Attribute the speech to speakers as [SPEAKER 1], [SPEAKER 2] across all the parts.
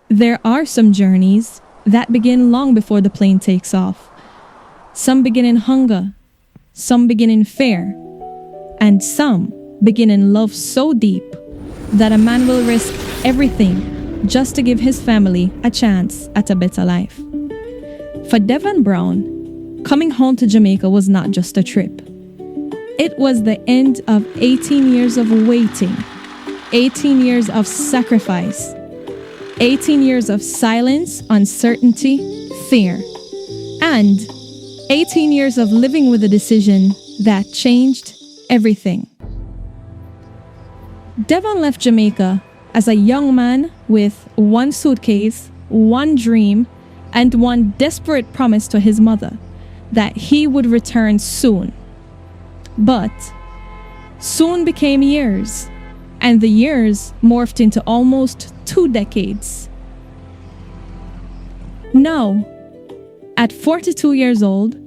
[SPEAKER 1] There are some journeys that begin long before the plane takes off. Some begin in hunger, some begin in fear, and some begin in love so deep that a man will risk everything just to give his family a chance at a better life. For Devon Brown, coming home to Jamaica was not just a trip. It was the end of 18 years of waiting, 18 years of sacrifice, 18 years of silence, uncertainty, fear, and 18 years of living with a decision that changed everything. Devon left Jamaica as a young man with one suitcase, one dream, and one desperate promise to his mother that he would return soon. But soon became years, and the years morphed into almost 2 decades. Now, at 42 years old,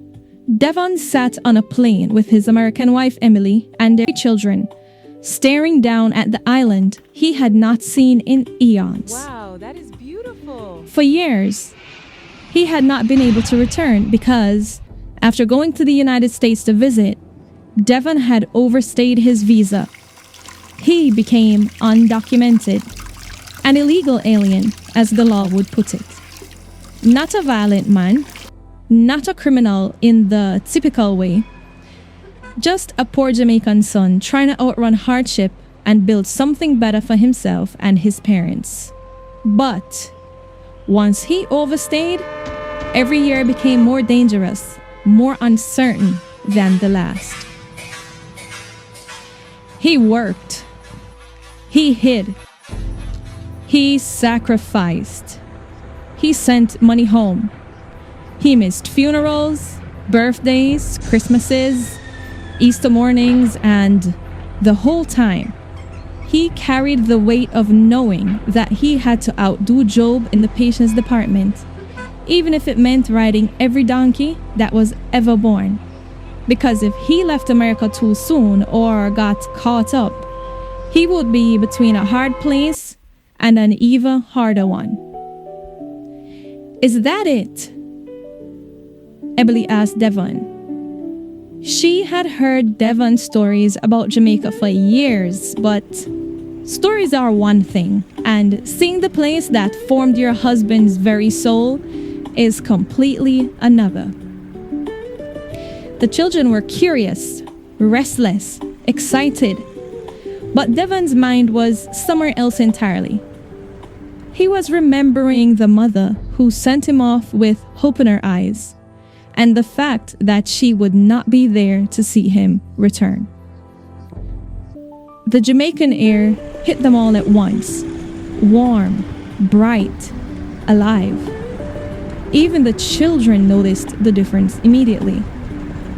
[SPEAKER 1] Devon sat on a plane with his American wife Emily and their children, staring down at the island he had not seen in eons.
[SPEAKER 2] Wow, that is beautiful.
[SPEAKER 1] For years, he had not been able to return because, after going to the United States to visit, Devon had overstayed his visa. He became undocumented, an illegal alien, as the law would put it. Not a violent man, not a criminal in the typical way, just a poor Jamaican son trying to outrun hardship and build something better for himself and his parents. But once he overstayed, every year became more dangerous, more uncertain than the last. He worked. He hid. He sacrificed. He sent money home. He missed funerals, birthdays, Christmases, Easter mornings, and the whole time, he carried the weight of knowing that he had to outdo Job in the patience department, even if it meant riding every donkey that was ever born. Because if he left America too soon or got caught up, he would be between a hard place and an even harder one. Is that it? Emily asked Devon. She had heard Devon's stories about Jamaica for years, but stories are one thing, and seeing the place that formed your husband's very soul is completely another. The children were curious, restless, excited, but Devon's mind was somewhere else entirely. He was remembering the mother who sent him off with hope in her eyes, and the fact that she would not be there to see him return. The Jamaican air hit them all at once, warm, bright, alive. Even the children noticed the difference immediately.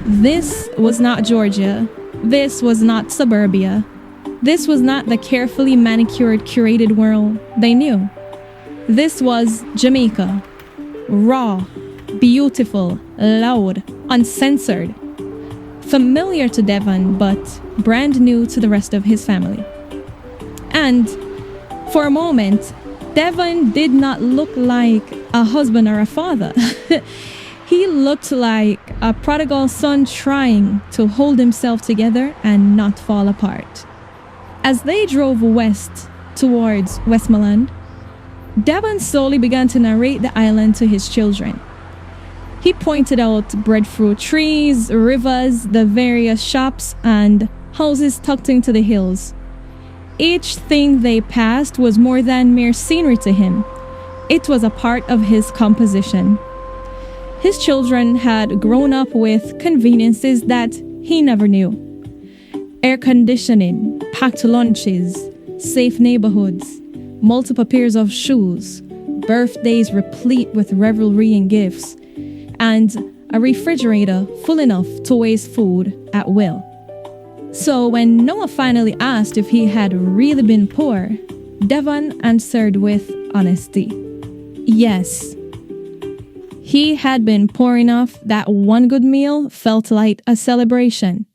[SPEAKER 1] This was not Georgia. This was not suburbia. This was not the carefully manicured, curated world they knew. This was Jamaica, raw, beautiful, loud, uncensored, familiar to Devon, but brand new to the rest of his family. And for a moment, Devon did not look like a husband or a father. He looked like a prodigal son trying to hold himself together and not fall apart. As they drove west towards Westmoreland, Devon slowly began to narrate the island to his children. He pointed out breadfruit trees, rivers, the various shops, and houses tucked into the hills. Each thing they passed was more than mere scenery to him. It was a part of his composition. His children had grown up with conveniences that he never knew. Air conditioning, packed lunches, safe neighborhoods, multiple pairs of shoes, birthdays replete with revelry and gifts, and a refrigerator full enough to waste food at will. So when Noah finally asked if he had really been poor, Devon answered with honesty. Yes. He had been poor enough that one good meal felt like a celebration.